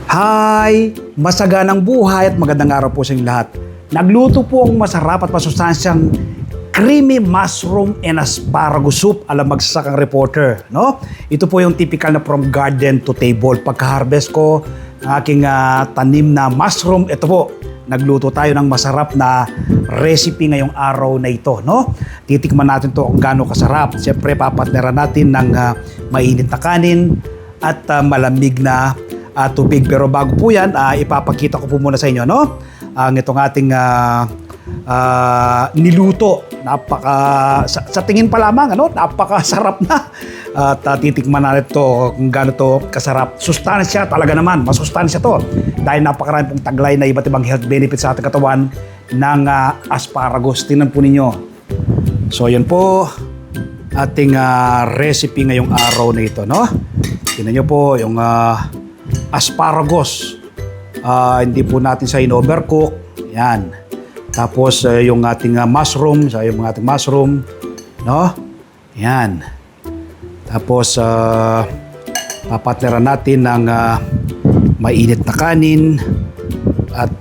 Hi! Masaganang buhay at magandang araw po sa inyong lahat. Nagluto po ang masarap at masustansyang creamy mushroom and asparagus soup ala magsasakang reporter. No? Ito po yung typical na from garden to table. Pagka-harvest ko ng aking tanim na mushroom, ito po, nagluto tayo ng masarap na recipe ngayong araw na ito. No? Titikman natin to kung gaano kasarap. Siyempre, papatneran natin ng mainit na kanin at malamig na tubig. Pero bago po yan, ipapakita ko po muna sa inyo, no? Ang itong ating niluto. Sa tingin pa lamang, ano? Napakasarap na. At titikman natin ito kung gaano to kasarap. Sustansya talaga naman. Masustansya to. Dahil napakarami pong taglay na iba't ibang health benefits sa ating katawan ng asparagus. Tingnan po ninyo. So, yan po ating recipe ngayong araw na ito, no? Tingnan nyo po yung asparagus. Hindi po natin siya in-overcook. Yan. Tapos yung ating mushroom, yung ating mushroom, no? Yan. Tapos papatneran natin ng mainit na kanin at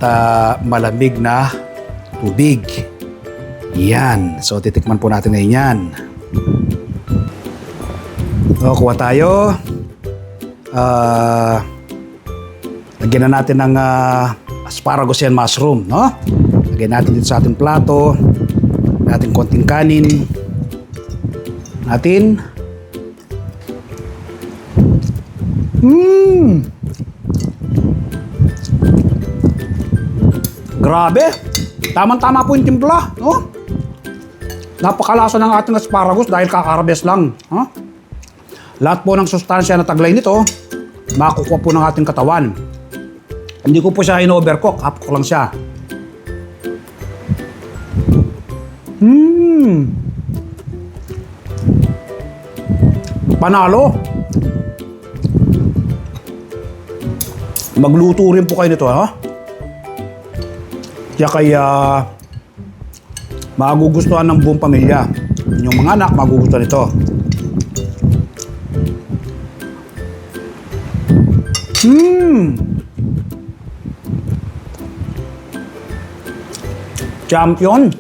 malamig na tubig. Yan. So titikman po natin ngayon yan. So, kuha tayo. Lagyan na natin ng asparagus and mushroom, no? Lagyan natin dito sa ating plato. Natin konting kanin. Natin. Grabe! Tamang-tama po yung timpla, no? Napakalasa ng ating asparagus dahil kaka-harvest lang, no? Lahat po ng sustansya na taglay nito, makukuha po ng ating katawan. Hindi ko po siya in-overcook, half ko lang siya. Panalo. Magluto rin po kayo nito, ha? Kaya magugustuhan ng buong pamilya. Yung mga anak, magugustuhan ito. Champion.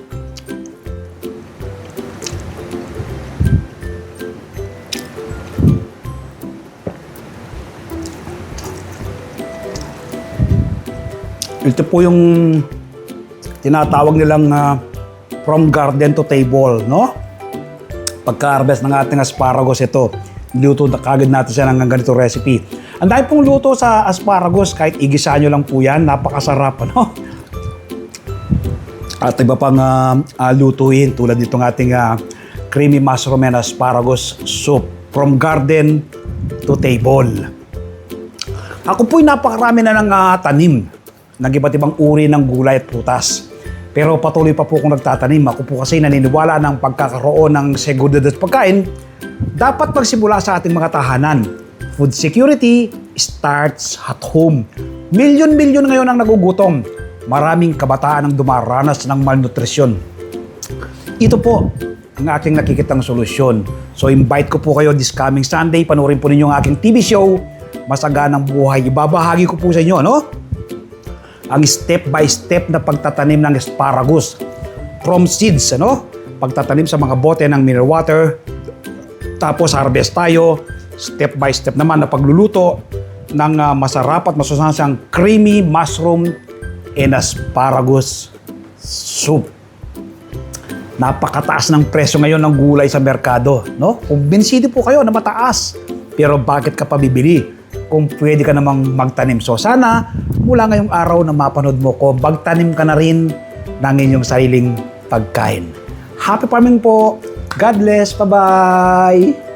Ito po yung tinatawag nilang from garden to table, no? Pagka-harvest ng ating asparagus, ito. Luto na kagad natin siya ng ganito recipe. Ang dahil pong luto sa asparagus, kahit igisa nyo lang po yan, napakasarap, ano? At iba pang lutuin tulad nitong ating creamy mushroom and asparagus soup from garden to table. Ako po'y napakarami na ng tanim ng iba't ibang uri ng gulay at prutas. Pero patuloy pa po akong nagtatanim. Ako po kasi naniniwala ng pagkakaroon ng seguridad at pagkain dapat magsimula sa ating mga tahanan. Food security starts at home. Milyon-milyon ngayon ang nagugutom. Maraming kabataan ang dumaranas ng malnutrisyon. Ito po ang aking nakikitang solusyon. So invite ko po kayo this coming Sunday. Panoorin po ninyo ang aking TV show, Masaganang Buhay. Ibabahagi ko po sa inyo, no? Ang step-by-step na pagtatanim ng asparagus. From seeds, ano? Pagtatanim sa mga bote ng mineral water. Tapos harvest tayo. Step-by-step naman na pagluluto ng masarap at masustansyang creamy mushroom and asparagus soup. Napakataas ng presyo ngayon ng gulay sa merkado, no? Kumbinsido po kayo na mataas. Pero bakit ka pa bibili kung pwede ka namang magtanim? So sana mula ngayong araw na mapanood mo ko, magtanim ka na rin ng inyong sariling pagkain. Happy farming po! God bless! Bye-bye!